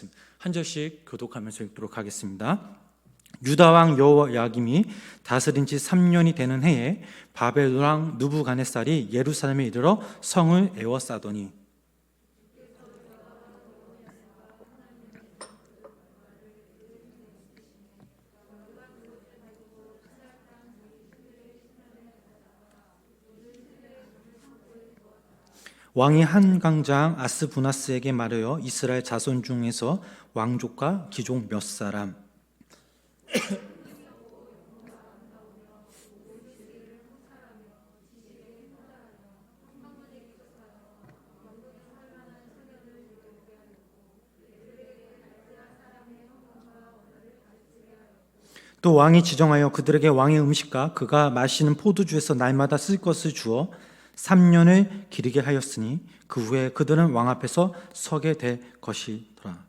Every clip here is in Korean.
말씀 한 절씩 교독하면서 읽도록 하겠습니다. 유다 왕 여호야김이 다스린 지 3년이 되는 해에 바벨 왕 느부갓네살이 예루살렘에 이르러 성을 에워싸더니 왕이 한 강장 아스부나스에게 말하여 이스라엘 자손 중에서 왕족과 귀족 몇 사람 또 왕이 지정하여 그들에게 왕의 음식과 그가 마시는 포도주에서 날마다 쓸 것을 주어 3년을 기르게 하였으니 그 후에 그들은 왕 앞에서 서게 될 것이더라.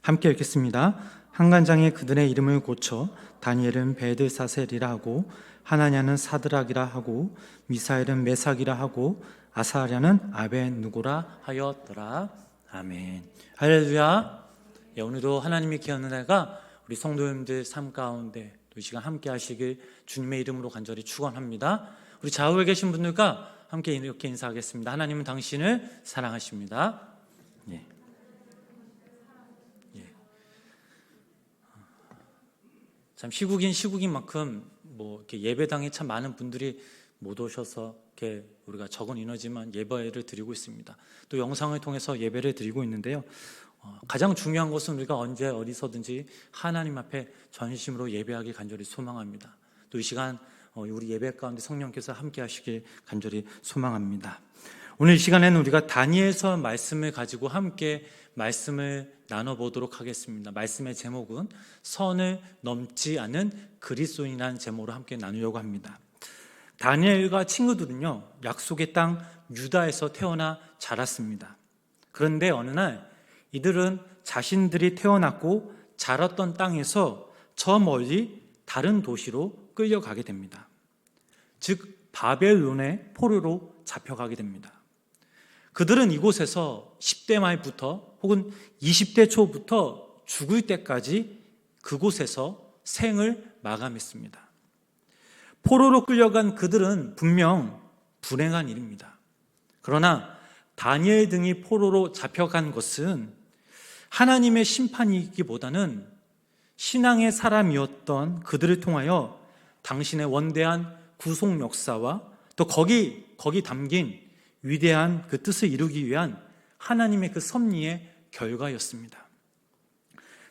함께 읽겠습니다. 한간장에 그들의 이름을 고쳐 다니엘은 베드사셀이라 하고 하나냐는 사드락이라 하고 미사엘은 메삭이라 하고 아사랴는 아벤누고라 하였더라. 아멘. 할렐루야. 오늘도 하나님이 기하는 날과 우리 성도님들 삶 가운데 또 이 시간 함께 하시길 주님의 이름으로 간절히 축원합니다. 우리 좌우에 계신 분들과 함께 이렇게 인사하겠습니다. 하나님은 당신을 사랑하십니다. 예. 참 시국인 만큼 이렇게 예배당에 참 많은 분들이 못 오셔서 이렇게 우리가 적은 인원이지만 예배를 드리고 있습니다. 또 영상을 통해서 예배를 드리고 있는데요. 가장 중요한 것은 우리가 언제 어디서든지 하나님 앞에 전심으로 예배하기 간절히 소망합니다. 또 이 시간 우리 예배 가운데 성령께서 함께 하시길 간절히 소망합니다. 오늘 이 시간에는 우리가 다니엘서 말씀을 가지고 함께 말씀을 나눠보도록 하겠습니다. 말씀의 제목은 선을 넘지 않은 그리스도인이라는 제목으로 함께 나누려고 합니다. 다니엘과 친구들은요, 약속의 땅 유다에서 태어나 자랐습니다. 그런데 어느 날 이들은 자신들이 태어났고 자랐던 땅에서 저 멀리 다른 도시로 끌려가게 됩니다. 즉 바벨론의 포로로 잡혀가게 됩니다. 그들은 이곳에서 10대 말부터 혹은 20대 초부터 죽을 때까지 그곳에서 생을 마감했습니다. 포로로 끌려간 그들은 분명 불행한 일입니다. 그러나 다니엘 등이 포로로 잡혀간 것은 하나님의 심판이기보다는 신앙의 사람이었던 그들을 통하여 당신의 원대한 구속 역사와 또 거기 담긴 위대한 그 뜻을 이루기 위한 하나님의 그 섭리의 결과였습니다.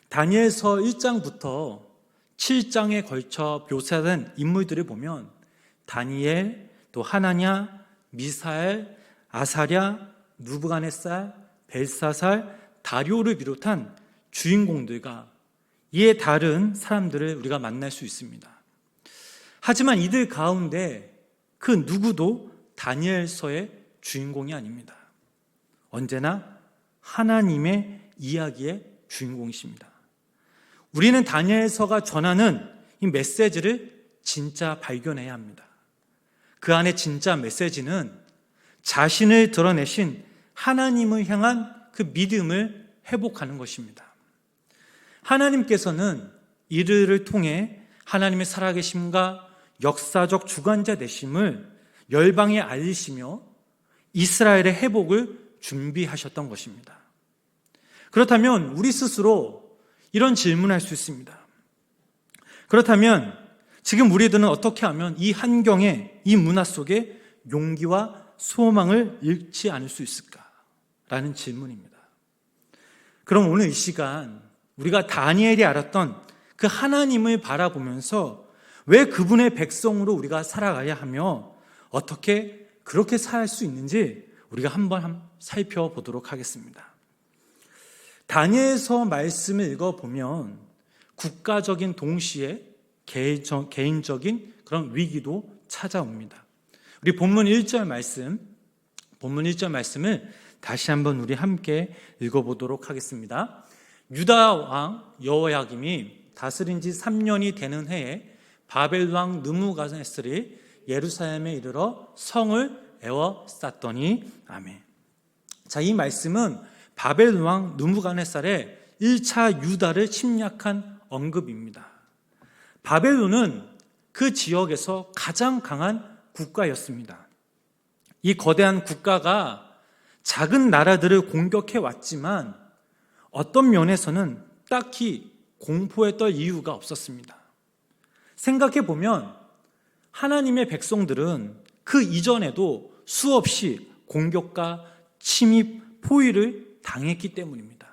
다니엘서 1장부터 7장에 걸쳐 묘사된 인물들을 보면 다니엘, 또 하나냐, 미사엘, 아사랴, 느부갓네살, 벨사살, 다리오를 비롯한 주인공들과 이에 다른 사람들을 우리가 만날 수 있습니다. 하지만 이들 가운데 그 누구도 다니엘서의 주인공이 아닙니다. 언제나 하나님의 이야기의 주인공이십니다. 우리는 다니엘서가 전하는 이 메시지를 진짜 발견해야 합니다. 그 안에 진짜 메시지는 자신을 드러내신 하나님을 향한 그 믿음을 회복하는 것입니다. 하나님께서는 이들을 통해 하나님의 살아계심과 역사적 주관자 되심을 열방에 알리시며 이스라엘의 회복을 준비하셨던 것입니다. 그렇다면 우리 스스로 이런 질문을 할 수 있습니다. 그렇다면 지금 우리들은 어떻게 하면 이 환경에, 이 문화 속에 용기와 소망을 잃지 않을 수 있을까라는 질문입니다. 그럼 오늘 이 시간 우리가 다니엘이 알았던 그 하나님을 바라보면서 왜 그분의 백성으로 우리가 살아가야 하며 어떻게 그렇게 살 수 있는지 우리가 한번 살펴보도록 하겠습니다. 다니엘서 말씀을 읽어보면 국가적인 동시에 개인적인 그런 위기도 찾아옵니다. 우리 본문 1절 말씀을 다시 한번 우리 함께 읽어보도록 하겠습니다. 유다 왕 여호야김이 다스린 지 3년이 되는 해에 바벨 왕 느부갓네살이 예루살렘에 이르러 성을 에워쌌더니 아멘. 자, 이 말씀은 바벨 왕 느부갓네살의 1차 유다를 침략한 언급입니다. 바벨론은 그 지역에서 가장 강한 국가였습니다. 이 거대한 국가가 작은 나라들을 공격해 왔지만 어떤 면에서는 딱히 공포에 떨 이유가 없었습니다. 생각해 보면 하나님의 백성들은 그 이전에도 수없이 공격과 침입, 포위를 당했기 때문입니다.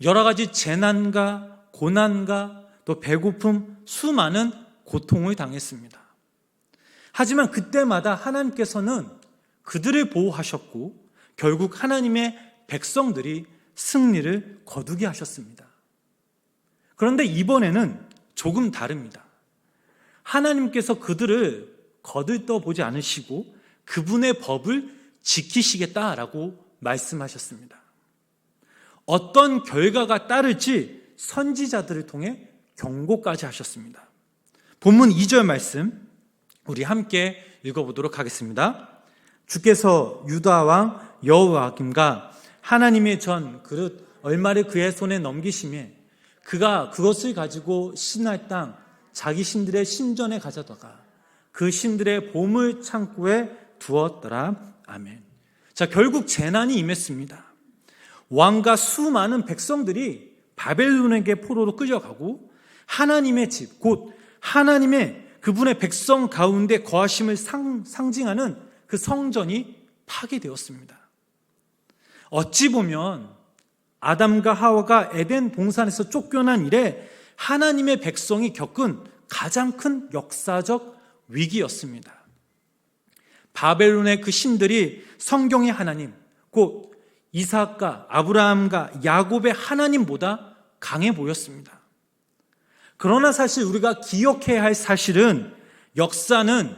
여러 가지 재난과 고난과 또 배고픔, 수많은 고통을 당했습니다. 하지만 그때마다 하나님께서는 그들을 보호하셨고 결국 하나님의 백성들이 승리를 거두게 하셨습니다. 그런데 이번에는 조금 다릅니다. 하나님께서 그들을 거들떠보지 않으시고 그분의 법을 지키시겠다라고 말씀하셨습니다. 어떤 결과가 따를지 선지자들을 통해 경고까지 하셨습니다. 본문 2절 말씀 우리 함께 읽어보도록 하겠습니다. 주께서 유다 왕 여호야김과 하나님의 전 그릇 얼마를 그의 손에 넘기심에 그가 그것을 가지고 신할 땅 자기 신들의 신전에 가져다가 그 신들의 보물 창고에 두었더라. 아멘. 자, 결국 재난이 임했습니다. 왕과 수많은 백성들이 바벨론에게 포로로 끌려가고 하나님의 집, 곧 하나님의 그분의 백성 가운데 거하심을 상징하는 그 성전이 파괴되었습니다. 어찌 보면 아담과 하와가 에덴 동산에서 쫓겨난 이래 하나님의 백성이 겪은 가장 큰 역사적 위기였습니다. 바벨론의 그 신들이 성경의 하나님, 곧 이삭과 아브라함과 야곱의 하나님보다 강해 보였습니다. 그러나 사실 우리가 기억해야 할 사실은 역사는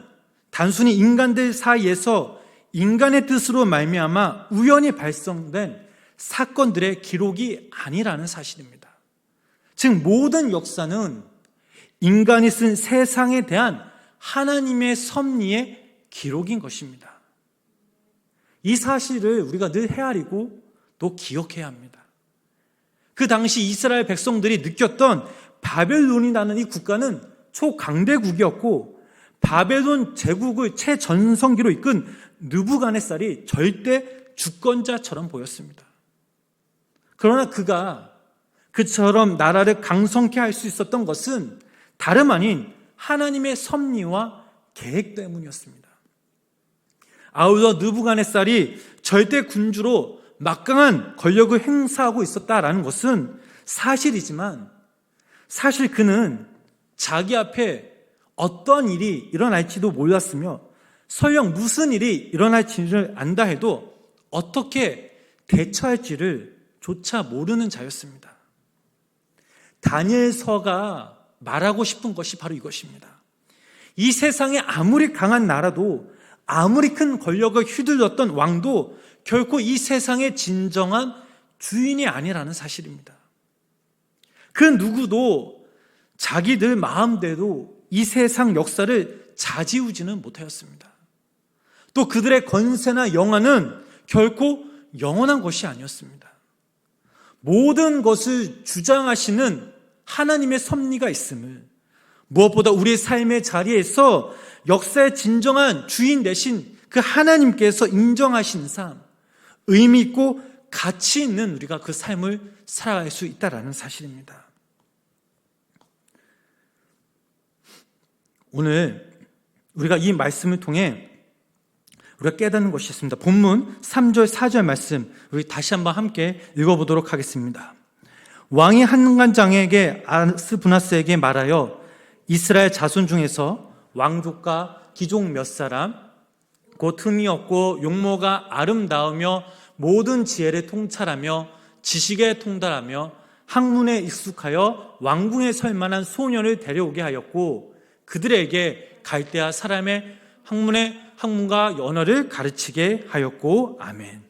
단순히 인간들 사이에서 인간의 뜻으로 말미암아 우연히 발생된 사건들의 기록이 아니라는 사실입니다. 즉 모든 역사는 인간이 쓴 세상에 대한 하나님의 섭리의 기록인 것입니다. 이 사실을 우리가 늘 헤아리고 또 기억해야 합니다. 그 당시 이스라엘 백성들이 느꼈던 바벨론이라는 이 국가는 초강대국이었고 바벨론 제국을 최전성기로 이끈 느부갓네살이 절대 주권자처럼 보였습니다. 그러나 그가 그처럼 나라를 강성케 할 수 있었던 것은 다름 아닌 하나님의 섭리와 계획 때문이었습니다. 아울러 느부갓네살이 절대 군주로 막강한 권력을 행사하고 있었다라는 것은 사실이지만 사실 그는 자기 앞에 어떤 일이 일어날지도 몰랐으며 설령 무슨 일이 일어날지를 안다 해도 어떻게 대처할지를 조차 모르는 자였습니다. 다니엘서가 말하고 싶은 것이 바로 이것입니다. 이 세상에 아무리 강한 나라도 아무리 큰 권력을 휘둘렀던 왕도 결코 이 세상의 진정한 주인이 아니라는 사실입니다. 그 누구도 자기들 마음대로 이 세상 역사를 좌지우지는 못하였습니다. 또 그들의 권세나 영화는 결코 영원한 것이 아니었습니다. 모든 것을 주장하시는 하나님의 섭리가 있음을, 무엇보다 우리의 삶의 자리에서 역사의 진정한 주인 되신 그 하나님께서 인정하신 삶, 의미 있고 가치 있는 우리가 그 삶을 살아갈 수 있다는 사실입니다. 오늘 우리가 이 말씀을 통해 우리가 깨닫는 것이 있습니다. 본문 3절 4절 말씀 우리 다시 한번 함께 읽어보도록 하겠습니다. 왕이 한간장에게 아스부나스에게 말하여 이스라엘 자손 중에서 왕족과 귀족 몇 사람 곧 흠이 없고 용모가 아름다우며 모든 지혜를 통찰하며 지식에 통달하며 학문에 익숙하여 왕궁에 설 만한 소년을 데려오게 하였고 그들에게 갈대아 사람의 학문과 언어를 가르치게 하였고 아멘.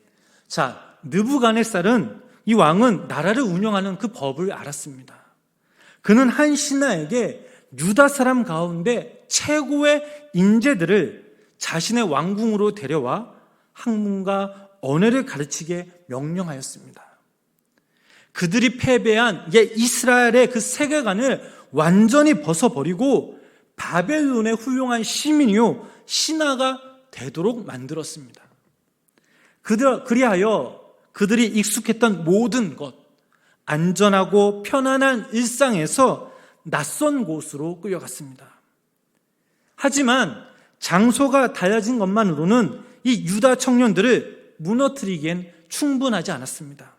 자, 느부갓네살은 이 왕은 나라를 운영하는 그 법을 알았습니다. 그는 한 신하에게 유다 사람 가운데 최고의 인재들을 자신의 왕궁으로 데려와 학문과 언어를 가르치게 명령하였습니다. 그들이 패배한 이스라엘의 그 세계관을 완전히 벗어버리고 바벨론의 훌륭한 시민이요 신하가 되도록 만들었습니다. 그리하여 그들이 익숙했던 모든 것, 안전하고 편안한 일상에서 낯선 곳으로 끌려갔습니다. 하지만 장소가 달라진 것만으로는 이 유다 청년들을 무너뜨리기엔 충분하지 않았습니다.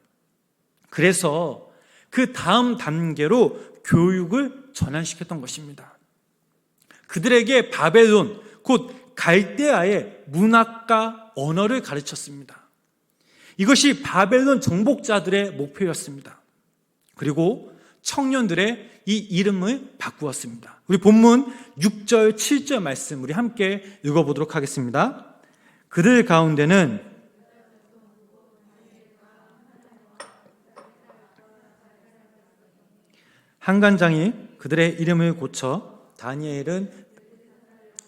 그래서 그 다음 단계로 교육을 전환시켰던 것입니다. 그들에게 바벨론, 곧 갈대아의 문학과 언어를 가르쳤습니다. 이것이 바벨론 정복자들의 목표였습니다. 그리고 청년들의 이 이름을 바꾸었습니다. 우리 본문 6절, 7절 말씀 우리 함께 읽어보도록 하겠습니다. 그들 가운데는 한간장이 그들의 이름을 고쳐 다니엘은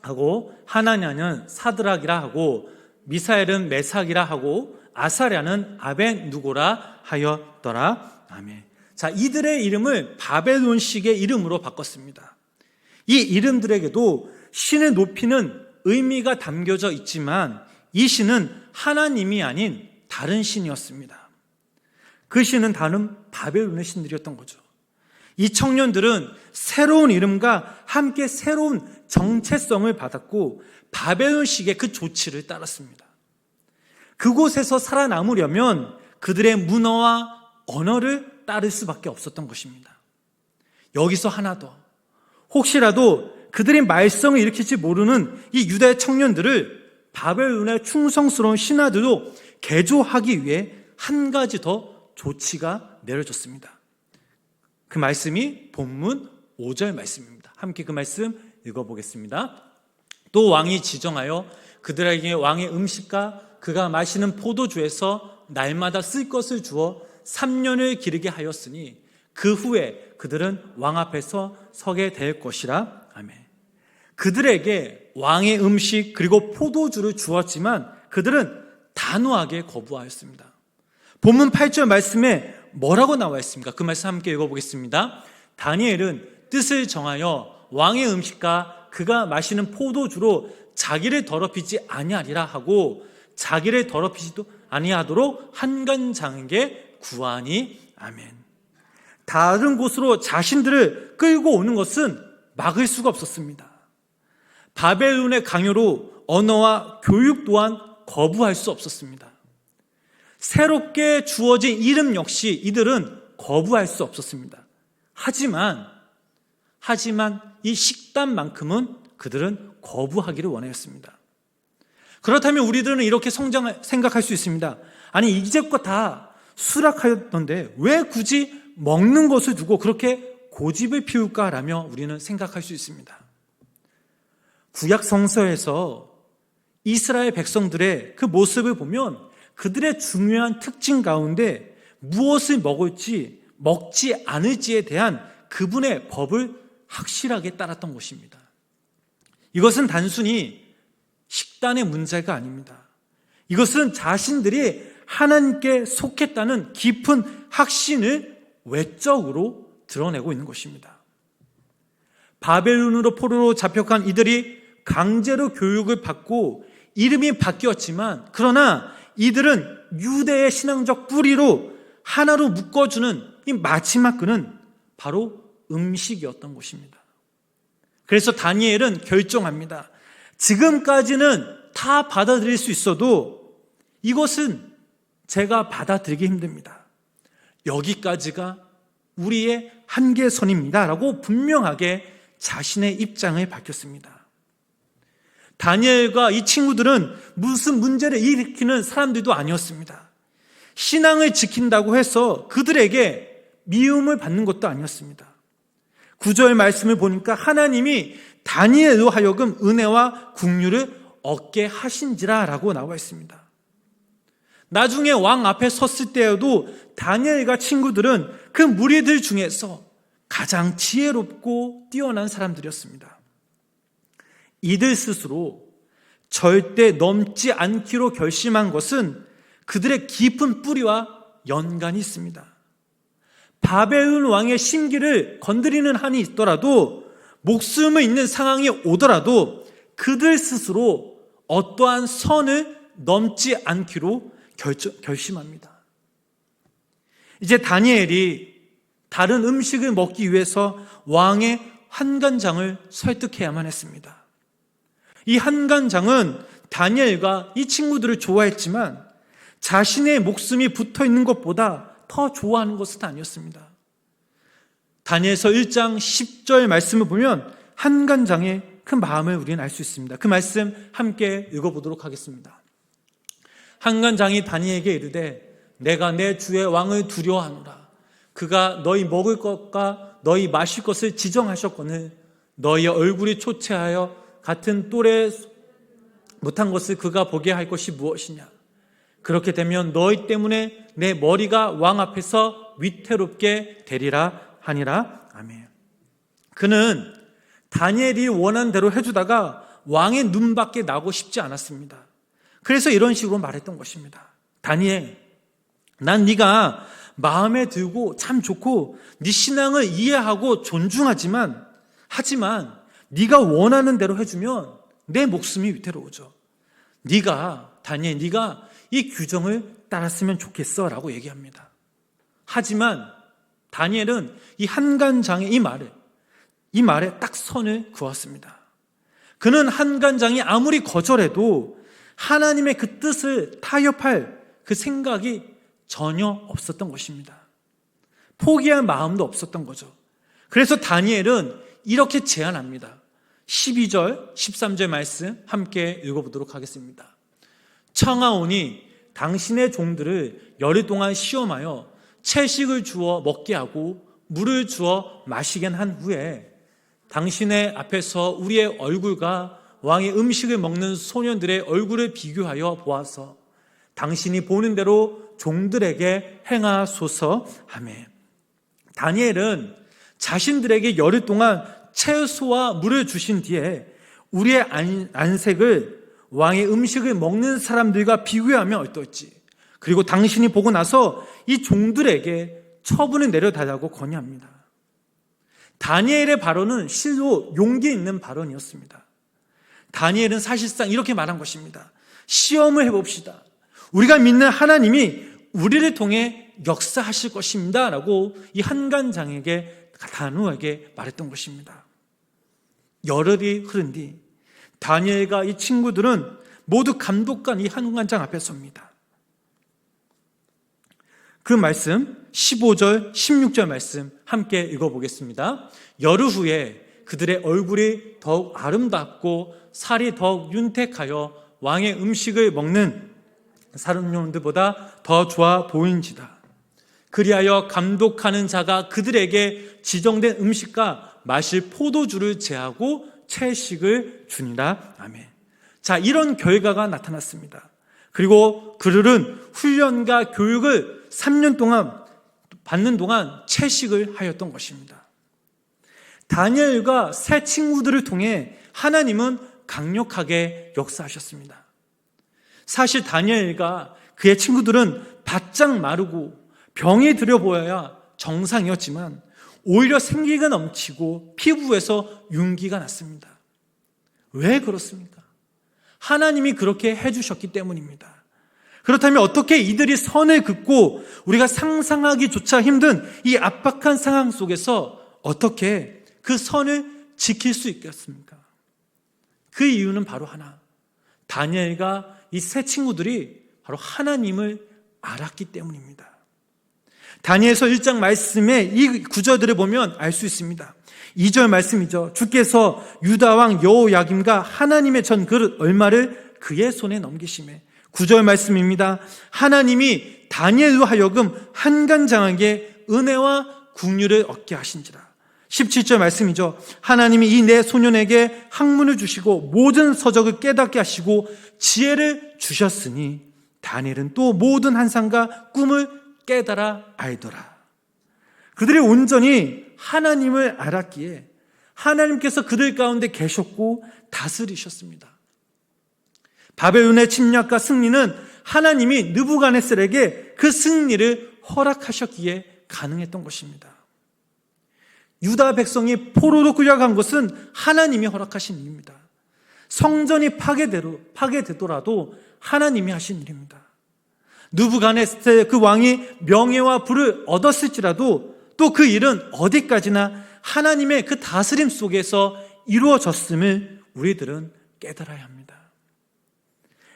하고 하나냐는 사드락이라 하고 미사엘은 메삭이라 하고 아사랴는 아벤누고라 하였더라. 아멘. 자, 이들의 이름을 바벨론식의 이름으로 바꿨습니다. 이 이름들에게도 신을 높이는 의미가 담겨져 있지만 이 신은 하나님이 아닌 다른 신이었습니다. 그 신은 다른 바벨론의 신들이었던 거죠. 이 청년들은 새로운 이름과 함께 새로운 정체성을 받았고 바벨론식의 그 조치를 따랐습니다. 그곳에서 살아남으려면 그들의 문화와 언어를 따를 수밖에 없었던 것입니다. 여기서 하나 더, 혹시라도 그들이 말썽을 일으킬지 모르는 이 유대 청년들을 바벨론의 충성스러운 신하들로 개조하기 위해 한 가지 더 조치가 내려졌습니다. 그 말씀이 본문 5절 말씀입니다. 함께 그 말씀 읽어보겠습니다. 또 왕이 지정하여 그들에게 왕의 음식과 그가 마시는 포도주에서 날마다 쓸 것을 주어 3년을 기르게 하였으니 그 후에 그들은 왕 앞에서 서게 될 것이라. 아멘. 그들에게 왕의 음식 그리고 포도주를 주었지만 그들은 단호하게 거부하였습니다. 본문 8절 말씀에 뭐라고 나와 있습니까? 그 말씀 함께 읽어보겠습니다. 다니엘은 뜻을 정하여 왕의 음식과 그가 마시는 포도주로 자기를 더럽히지 아니하리라 하고 자기를 더럽히지도 아니하도록 한간장에게 구하니. 아멘. 다른 곳으로 자신들을 끌고 오는 것은 막을 수가 없었습니다. 바벨론의 강요로 언어와 교육 또한 거부할 수 없었습니다. 새롭게 주어진 이름 역시 이들은 거부할 수 없었습니다. 하지만 이 식단만큼은 그들은 거부하기를 원하였습니다. 그렇다면 우리들은 이렇게 생각할 수 있습니다. 아니, 이제껏 다 수락하였던데 왜 굳이 먹는 것을 두고 그렇게 고집을 피울까라며 우리는 생각할 수 있습니다. 구약 성서에서 이스라엘 백성들의 그 모습을 보면 그들의 중요한 특징 가운데 무엇을 먹을지 먹지 않을지에 대한 그분의 법을 확실하게 따랐던 것입니다. 이것은 단순히 식단의 문제가 아닙니다. 이것은 자신들이 하나님께 속했다는 깊은 확신을 외적으로 드러내고 있는 것입니다. 바벨론으로 포로로 잡혀간 이들이 강제로 교육을 받고 이름이 바뀌었지만 그러나 이들은 유대의 신앙적 뿌리로 하나로 묶어주는 이 마지막 끈은 바로 음식이었던 것입니다. 그래서 다니엘은 결정합니다. 지금까지는 다 받아들일 수 있어도 이것은 제가 받아들이기 힘듭니다. 여기까지가 우리의 한계선입니다 라고 분명하게 자신의 입장을 밝혔습니다. 다니엘과 이 친구들은 무슨 문제를 일으키는 사람들도 아니었습니다. 신앙을 지킨다고 해서 그들에게 미움을 받는 것도 아니었습니다. 9절 말씀을 보니까 하나님이 다니엘로 하여금 은혜와 긍휼을 얻게 하신지라 라고 나와 있습니다. 나중에 왕 앞에 섰을 때에도 다니엘과 친구들은 그 무리들 중에서 가장 지혜롭고 뛰어난 사람들이었습니다. 이들 스스로 절대 넘지 않기로 결심한 것은 그들의 깊은 뿌리와 연관이 있습니다. 바벨론 왕의 심기를 건드리는 한이 있더라도, 목숨을 잃는 상황이 오더라도 그들 스스로 어떠한 선을 넘지 않기로 결심합니다. 이제 다니엘이 다른 음식을 먹기 위해서 왕의 한간장을 설득해야만 했습니다. 이 한간장은 다니엘과 이 친구들을 좋아했지만 자신의 목숨이 붙어 있는 것보다 더 좋아하는 것은 아니었습니다. 다니엘서 1장 10절 말씀을 보면 한간장의 그 마음을 우리는 알 수 있습니다. 그 말씀 함께 읽어보도록 하겠습니다. 한간장이 다니엘에게 이르되 내가 내 주의 왕을 두려워하노라. 그가 너희 먹을 것과 너희 마실 것을 지정하셨거늘 너희의 얼굴이 초췌하여 같은 또래 못한 것을 그가 보게 할 것이 무엇이냐. 그렇게 되면 너희 때문에 내 머리가 왕 앞에서 위태롭게 되리라 하니라. 아멘. 그는 다니엘이 원하는 대로 해주다가 왕의 눈밖에 나고 싶지 않았습니다. 그래서 이런 식으로 말했던 것입니다. 다니엘, 난 네가 마음에 들고 참 좋고 네 신앙을 이해하고 존중하지만 네가 원하는 대로 해주면 내 목숨이 위태로워져. 다니엘, 네가 이 규정을 따랐으면 좋겠어 라고 얘기합니다. 하지만 다니엘은 이 한간장의 이 말에 딱 선을 그었습니다. 그는 한간장이 아무리 거절해도 하나님의 그 뜻을 타협할 그 생각이 전혀 없었던 것입니다. 포기할 마음도 없었던 거죠. 그래서 다니엘은 이렇게 제안합니다. 12절, 13절 말씀 함께 읽어보도록 하겠습니다. 청하오니 당신의 종들을 열흘 동안 시험하여 채식을 주어 먹게 하고 물을 주어 마시게 한 후에 당신의 앞에서 우리의 얼굴과 왕의 음식을 먹는 소년들의 얼굴을 비교하여 보아서 당신이 보는 대로 종들에게 행하소서 하며, 다니엘은 자신들에게 열흘 동안 채소와 물을 주신 뒤에 우리의 안색을 왕의 음식을 먹는 사람들과 비교하면 어떨지, 그리고 당신이 보고 나서 이 종들에게 처분을 내려달라고 건의합니다. 다니엘의 발언은 실로 용기 있는 발언이었습니다. 다니엘은 사실상 이렇게 말한 것입니다. 시험을 해봅시다. 우리가 믿는 하나님이 우리를 통해 역사하실 것입니다 라고 이 한간장에게 단호하게 말했던 것입니다. 열흘이 흐른 뒤 다니엘과 이 친구들은 모두 감독관 이 한간장 앞에 섭니다. 그 말씀 15절 16절 말씀 함께 읽어보겠습니다. 열흘 후에 그들의 얼굴이 더욱 아름답고 살이 더욱 윤택하여 왕의 음식을 먹는 사람들보다 더 좋아 보인지다. 그리하여 감독하는 자가 그들에게 지정된 음식과 마실 포도주를 제하고 채식을 주니라. 아멘. 자, 이런 결과가 나타났습니다. 그리고 그들은 훈련과 교육을 3년 동안 받는 동안 채식을 하였던 것입니다. 다니엘과 새 친구들을 통해 하나님은 강력하게 역사하셨습니다. 사실 다니엘과 그의 친구들은 바짝 마르고 병이 들여 보여야 정상이었지만 오히려 생기가 넘치고 피부에서 윤기가 났습니다. 왜 그렇습니까? 하나님이 그렇게 해주셨기 때문입니다. 그렇다면 어떻게 이들이 선을 긋고 우리가 상상하기조차 힘든 이 압박한 상황 속에서 어떻게 그 선을 지킬 수 있겠습니까? 그 이유는 바로 하나, 다니엘과 이 세 친구들이 바로 하나님을 알았기 때문입니다. 다니엘서 1장 말씀에 이 구절들을 보면 알 수 있습니다. 2절 말씀이죠. 주께서 유다 왕 여호야김과 하나님의 전 그릇 얼마를 그의 손에 넘기시매. 9절 말씀입니다. 하나님이 다니엘로 하여금 한간장하게 은혜와 긍휼을 얻게 하신지라. 17절 말씀이죠. 하나님이 이 네 소년에게 학문을 주시고 모든 서적을 깨닫게 하시고 지혜를 주셨으니 다니엘은 또 모든 환상과 꿈을 깨달아 알더라. 그들이 온전히 하나님을 알았기에 하나님께서 그들 가운데 계셨고 다스리셨습니다. 바벨론의 침략과 승리는 하나님이 느부갓네살에게 그 승리를 허락하셨기에 가능했던 것입니다. 유다 백성이 포로로 끌려간 것은 하나님이 허락하신 일입니다. 성전이 파괴되더라도 하나님이 하신 일입니다. 느부갓네살 그 왕이 명예와 부를 얻었을지라도 또 그 일은 어디까지나 하나님의 그 다스림 속에서 이루어졌음을 우리들은 깨달아야 합니다.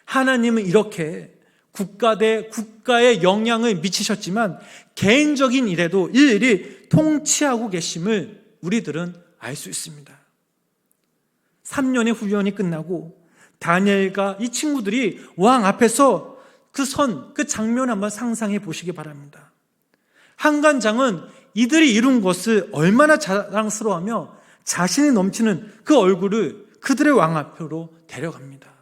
하나님은 이렇게 국가 대 국가에 영향을 미치셨지만 개인적인 일에도 일일이 통치하고 계심을 우리들은 알 수 있습니다. 3년의 훈련이 끝나고 다니엘과 이 친구들이 왕 앞에서 그 장면 한번 상상해 보시기 바랍니다. 한관장은 이들이 이룬 것을 얼마나 자랑스러워하며 자신이 넘치는 그 얼굴을 그들의 왕 앞으로 데려갑니다.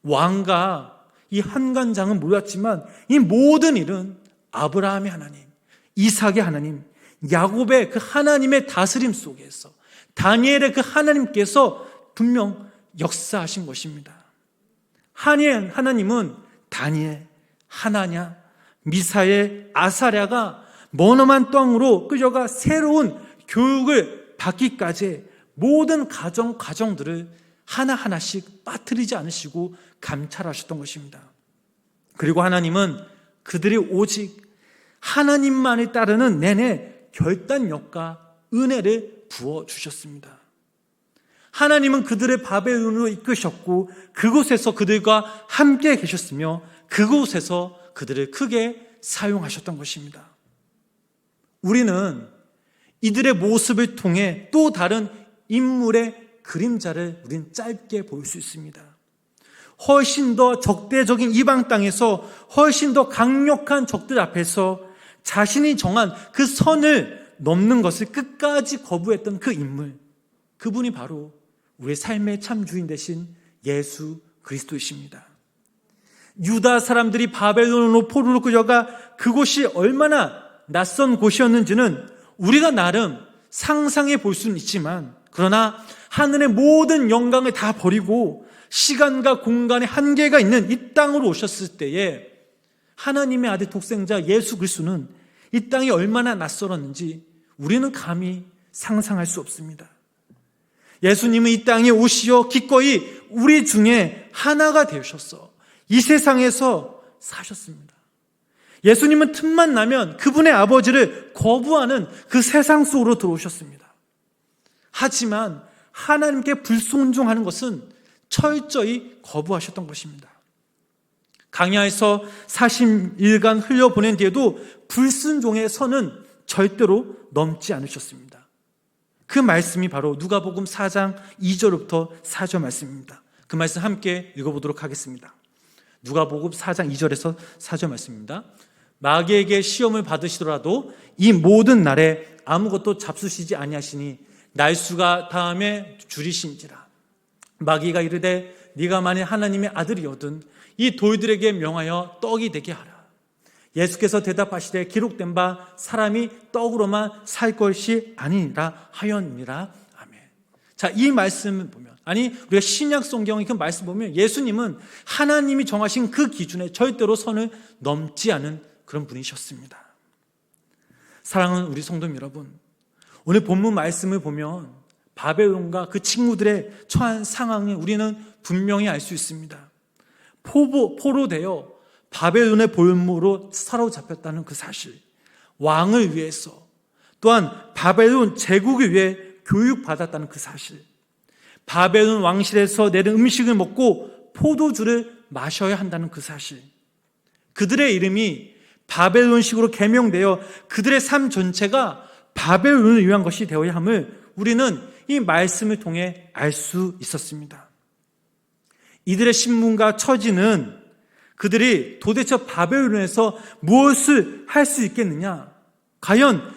왕과 이 한관장은 몰랐지만 이 모든 일은 아브라함의 하나님, 이삭의 하나님, 야곱의 그 하나님의 다스림 속에서 다니엘의 그 하나님께서 분명 역사하신 것입니다. 하나님은 다니엘, 하나냐, 미사엘, 아사랴가 머나먼 땅으로 끌려가 새로운 교육을 받기까지 모든 과정들을 하나하나씩 빠뜨리지 않으시고 감찰하셨던 것입니다. 그리고 하나님은 그들이 오직 하나님만을 따르는 내내 결단력과 은혜를 부어주셨습니다. 하나님은 그들의 바벨론으로 이끄셨고 그곳에서 그들과 함께 계셨으며 그곳에서 그들을 크게 사용하셨던 것입니다. 우리는 이들의 모습을 통해 또 다른 인물의 그림자를 우리는 짧게 볼 수 있습니다. 훨씬 더 적대적인 이방 땅에서 훨씬 더 강력한 적들 앞에서 자신이 정한 그 선을 넘는 것을 끝까지 거부했던 그 인물, 그분이 바로 우리의 삶의 참 주인 되신 예수 그리스도이십니다. 유다 사람들이 바벨론으로 포로로 끌려가 그곳이 얼마나 낯선 곳이었는지는 우리가 나름 상상해 볼 수는 있지만, 그러나 하늘의 모든 영광을 다 버리고 시간과 공간의 한계가 있는 이 땅으로 오셨을 때에 하나님의 아들 독생자 예수 그리스도는 이 땅이 얼마나 낯설었는지 우리는 감히 상상할 수 없습니다. 예수님은 이 땅에 오시어 기꺼이 우리 중에 하나가 되셔서 이 세상에서 사셨습니다. 예수님은 틈만 나면 그분의 아버지를 거부하는 그 세상 속으로 들어오셨습니다. 하지만 하나님께 불순종하는 것은 철저히 거부하셨던 것입니다. 강야에서 40일간 흘려보낸 뒤에도 불순종의 선은 절대로 넘지 않으셨습니다. 그 말씀이 바로 누가복음 4장 2절부터 4절 말씀입니다. 그 말씀 함께 읽어보도록 하겠습니다. 누가복음 4장 2절에서 4절 말씀입니다. 마귀에게 시험을 받으시더라도 이 모든 날에 아무것도 잡수시지 아니하시니 날수가 다음에 줄이신지라. 마귀가 이르되 네가 만일 하나님의 아들이거든 이 돌들에게 명하여 떡이 되게 하라. 예수께서 대답하시되 기록된 바 사람이 떡으로만 살 것이 아니라 하였느니라. 아멘. 자, 이 말씀을 보면, 우리가 신약 성경의 그 말씀 보면 예수님은 하나님이 정하신 그 기준에 절대로 선을 넘지 않은 그런 분이셨습니다. 사랑하는 우리 성도 여러분, 오늘 본문 말씀을 보면 바벨론과 그 친구들의 처한 상황을 우리는 분명히 알 수 있습니다. 포로되어 바벨론의 볼모로 사로잡혔다는 그 사실, 왕을 위해서, 또한 바벨론 제국을 위해 교육받았다는 그 사실, 바벨론 왕실에서 내린 음식을 먹고 포도주를 마셔야 한다는 그 사실, 그들의 이름이 바벨론식으로 개명되어 그들의 삶 전체가 바벨론을 위한 것이 되어야 함을 우리는 이 말씀을 통해 알 수 있었습니다. 이들의 신분과 처지는 그들이 도대체 바벨론에서 무엇을 할 수 있겠느냐, 과연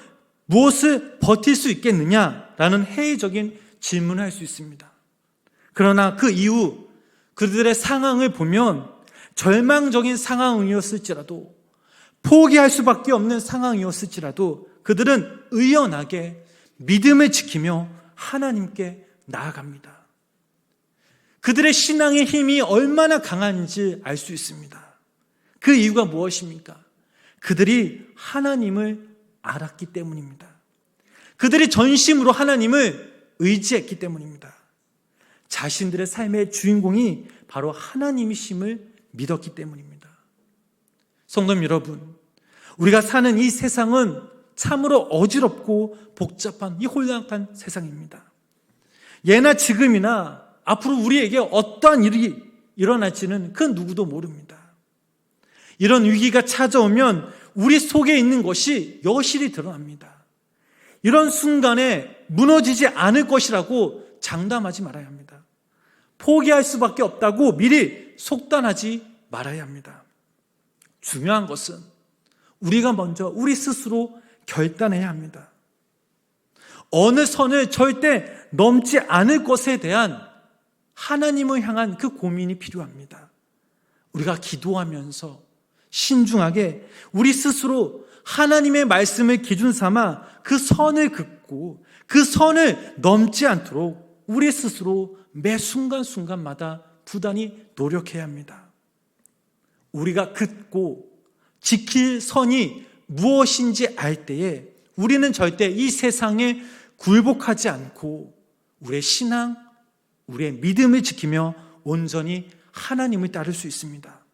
무엇을 버틸 수 있겠느냐라는 회의적인 질문을 할 수 있습니다. 그러나 그 이후 그들의 상황을 보면 절망적인 상황이었을지라도, 포기할 수밖에 없는 상황이었을지라도 그들은 의연하게 믿음을 지키며 하나님께 나아갑니다. 그들의 신앙의 힘이 얼마나 강한지 알 수 있습니다. 그 이유가 무엇입니까? 그들이 하나님을 알았기 때문입니다. 그들이 전심으로 하나님을 의지했기 때문입니다. 자신들의 삶의 주인공이 바로 하나님이심을 믿었기 때문입니다. 성도님 여러분, 우리가 사는 이 세상은 참으로 어지럽고 복잡한 이 혼란한 세상입니다. 예나 지금이나 앞으로 우리에게 어떠한 일이 일어날지는 그 누구도 모릅니다. 이런 위기가 찾아오면 우리 속에 있는 것이 여실히 드러납니다. 이런 순간에 무너지지 않을 것이라고 장담하지 말아야 합니다. 포기할 수밖에 없다고 미리 속단하지 말아야 합니다. 중요한 것은 우리가 먼저 우리 스스로 결단해야 합니다. 어느 선을 절대 넘지 않을 것에 대한 하나님을 향한 그 고민이 필요합니다. 우리가 기도하면서 신중하게 우리 스스로 하나님의 말씀을 기준 삼아 그 선을 긋고 그 선을 넘지 않도록 우리 스스로 매 순간순간마다 부단히 노력해야 합니다. 우리가 긋고 지킬 선이 무엇인지 알 때에 우리는 절대 이 세상에 굴복하지 않고 우리의 신앙, 우리의 믿음을 지키며 온전히 하나님을 따를 수 있습니다.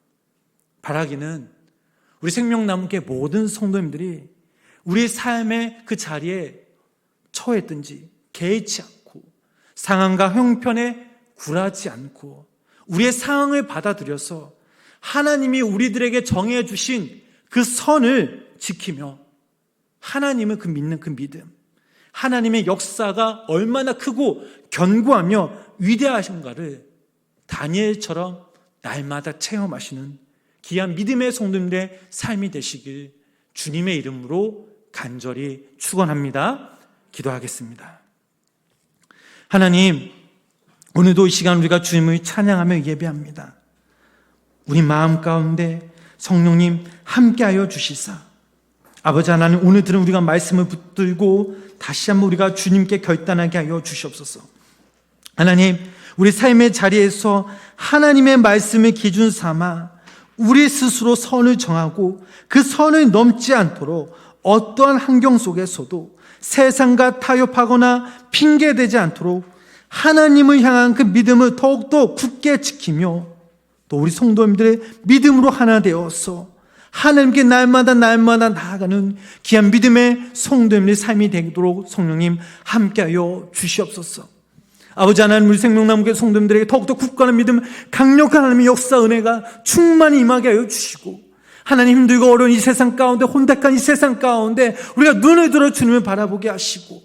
바라기는 우리 생명나무교회 모든 성도님들이 우리의 삶의 그 자리에 처했든지 개의치 않고 상황과 형편에 굴하지 않고 우리의 상황을 받아들여서 하나님이 우리들에게 정해 주신 그 선을 지키며 하나님을 믿는 그 믿음, 하나님의 역사가 얼마나 크고 견고하며 위대하신가를 다니엘처럼 날마다 체험하시는 귀한 믿음의 성도님들의 삶이 되시길 주님의 이름으로 간절히 축원합니다. 기도하겠습니다. 하나님, 오늘도 이 시간 우리가 주님을 찬양하며 예배합니다. 우리 마음 가운데 성령님 함께하여 주시사 아버지 하나님, 오늘 들은 우리가 말씀을 붙들고 다시 한번 우리가 주님께 결단하게 하여 주시옵소서. 하나님, 우리 삶의 자리에서 하나님의 말씀을 기준 삼아 우리 스스로 선을 정하고 그 선을 넘지 않도록 어떠한 환경 속에서도 세상과 타협하거나 핑계대지 않도록 하나님을 향한 그 믿음을 더욱더 굳게 지키며 또 우리 성도님들의 믿음으로 하나 되어서 하나님께 날마다 나아가는 귀한 믿음의 성도님의 삶이 되도록 성령님 함께하여 주시옵소서. 아버지 하나님, 우리 생명나무교회 성도님들에게 더욱더 굳건한 믿음, 강력한 하나님의 역사 은혜가 충만히 임하게 하여 주시고 하나님, 힘들고 어려운 이 세상 가운데, 혼탁한 이 세상 가운데 우리가 눈을 들어 주님을 바라보게 하시고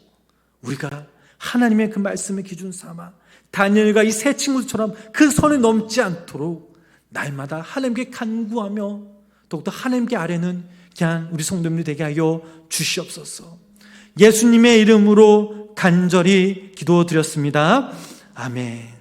우리가 하나님의 그 말씀을 기준 삼아 다니엘과 이 세 친구들처럼 그 선을 넘지 않도록 날마다 하나님께 간구하며 더욱더 하나님께 아뢰는 그냥 우리 성도님들 되게 하여 주시옵소서. 예수님의 이름으로 간절히 기도드렸습니다. 아멘.